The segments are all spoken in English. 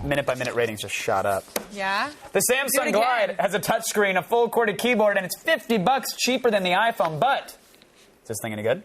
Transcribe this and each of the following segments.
Minute-by-minute ratings just shot up. Yeah? The Samsung Glyde has a touchscreen, a full-corded keyboard, and it's $50 cheaper than the iPhone, but is this thing any good?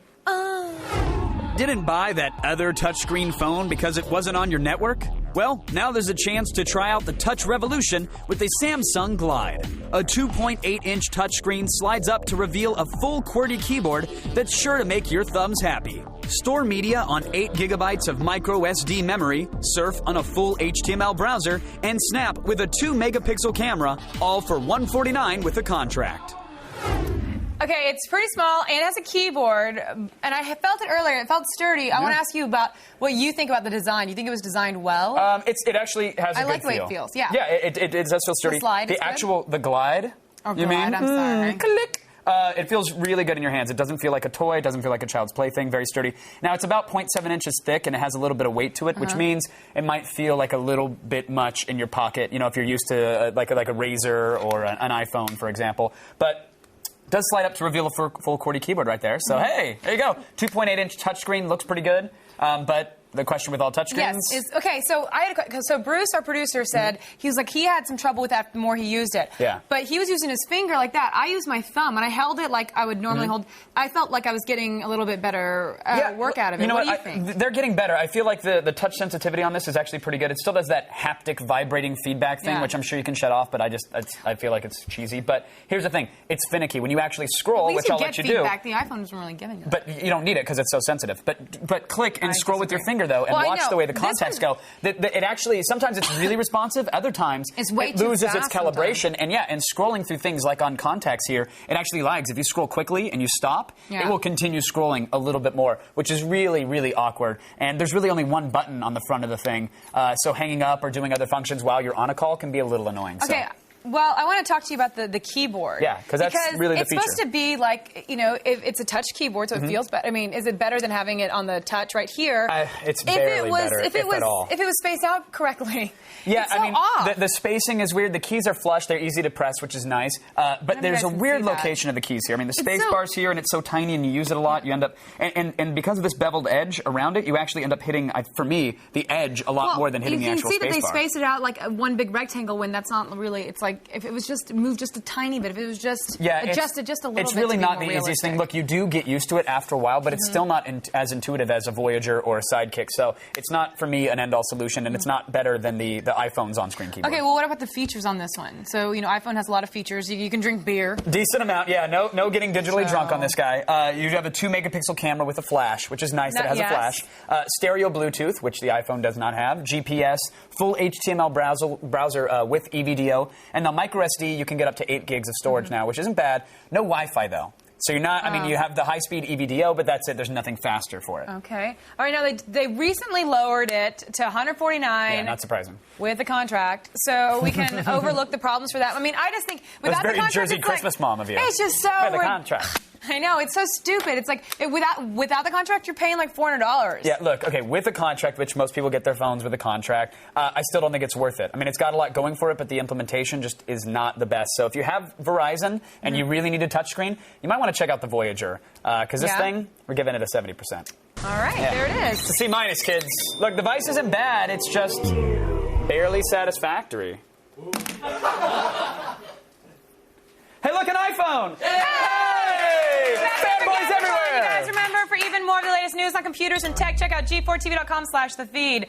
Didn't buy that other touchscreen phone because it wasn't on your network? Well, now there's a chance to try out the touch revolution with the Samsung Glyde. A 2.8-inch touchscreen slides up to reveal a full QWERTY keyboard that's sure to make your thumbs happy. Store media on 8 gigabytes of micro SD memory, surf on a full HTML browser, and snap with a 2-megapixel camera, all for $149 with a contract. Okay, it's pretty small, and it has a keyboard, and I felt it earlier. It felt sturdy. I want to ask you about what you think about the design. Do you think it was designed well? It actually has a good feel. I like the way it feels, yeah. Yeah, it does feel sturdy. The slide, the Glyde, oh, you Glyde, mean? I'm sorry. Click. It feels really good in your hands. It doesn't feel like a toy. It doesn't feel like a child's plaything. Very sturdy. Now, it's about 0.7 inches thick, and it has a little bit of weight to it, which means it might feel like a little bit much in your pocket, you know, if you're used to like a Razr or an iPhone, for example. But it does slide up to reveal a full QWERTY keyboard right there. So, hey, there you go. 2.8-inch touchscreen looks pretty good, but the question with all touchscreens. Yes. Okay, so so Bruce, our producer, said he was like he had some trouble with that the more he used it. Yeah. But he was using his finger like that. I used my thumb, and I held it like I would normally hold. I felt like I was getting a little bit better work out of it. You know what do you think? They're getting better. I feel like the touch sensitivity on this is actually pretty good. It still does that haptic vibrating feedback thing, which I'm sure you can shut off, but I feel like it's cheesy. But here's the thing. It's finicky. When you actually scroll, which I'll let you feedback. The iPhone isn't really giving it. But you don't need it because it's so sensitive. But click and scroll with your finger, though, and watch the way the contacts go. It actually, sometimes it's really responsive. Other times, it loses its calibration. And and scrolling through things like on contacts here, it actually lags. If you scroll quickly and you stop, it will continue scrolling a little bit more, which is really, really awkward. And there's really only one button on the front of the thing. So hanging up or doing other functions while you're on a call can be a little annoying. Okay. So. Well, I want to talk to you about the keyboard. Yeah, because that's really the feature. It's supposed to be like, you know, it's a touch keyboard, so it feels better. I mean, is it better than having it on the touch right here? It's barely better, if at all. If it was spaced out correctly. Yeah, it's so off. The spacing is weird. The keys are flush. They're easy to press, which is nice. But there's a weird location of the keys here. I mean, the space bar's here, and it's so tiny, and you use it a lot. You end up, and because of this beveled edge around it, you actually end up hitting, for me, the edge a lot more than hitting the actual space bar. You can see that they space it out like one big rectangle when that's not really. It's like if it was just moved just a tiny bit. If it was just adjusted just a little bit. It's really not the easiest thing. Look, you do get used to it after a while, but it's still not as intuitive as a Voyager or a Sidekick. So it's not, for me, an end-all solution, and it's not better than the iPhone's on-screen keyboard. Okay, well, what about the features on this one? So, you know, iPhone has a lot of features. You can drink beer. Decent amount, yeah. No getting digitally drunk on this guy. You have a 2-megapixel camera with a flash, which is nice that it has a flash. Stereo Bluetooth, which the iPhone does not have. GPS, full HTML browser with EVDO, and the micro SD, you can get up to 8 gigs of storage now, which isn't bad. No Wi-Fi, though. So you're not, I mean, you have the high-speed EVDO, but that's it. There's nothing faster for it. Okay. All right, now they recently lowered it to $149. Yeah, not surprising. With a contract. So we can overlook the problems for that. I mean, I just think without the contract, Jersey Christmas mom of you. It's just so... With the contract. I know, it's so stupid. It's like, without the contract, you're paying like $400. Yeah, look, okay, with a contract, which most people get their phones with a contract, I still don't think it's worth it. I mean, it's got a lot going for it, but the implementation just is not the best. So if you have Verizon and you really need a touchscreen, you might want to check out the Voyager, because this thing, we're giving it a 70%. All right, there it is. It's a C-, kids. Look, the device isn't bad. It's just barely satisfactory. Hey, look, an iPhone! Hey! Fanboys everywhere! You guys remember, for even more of the latest news on computers and tech, check out g4tv.com/thefeed.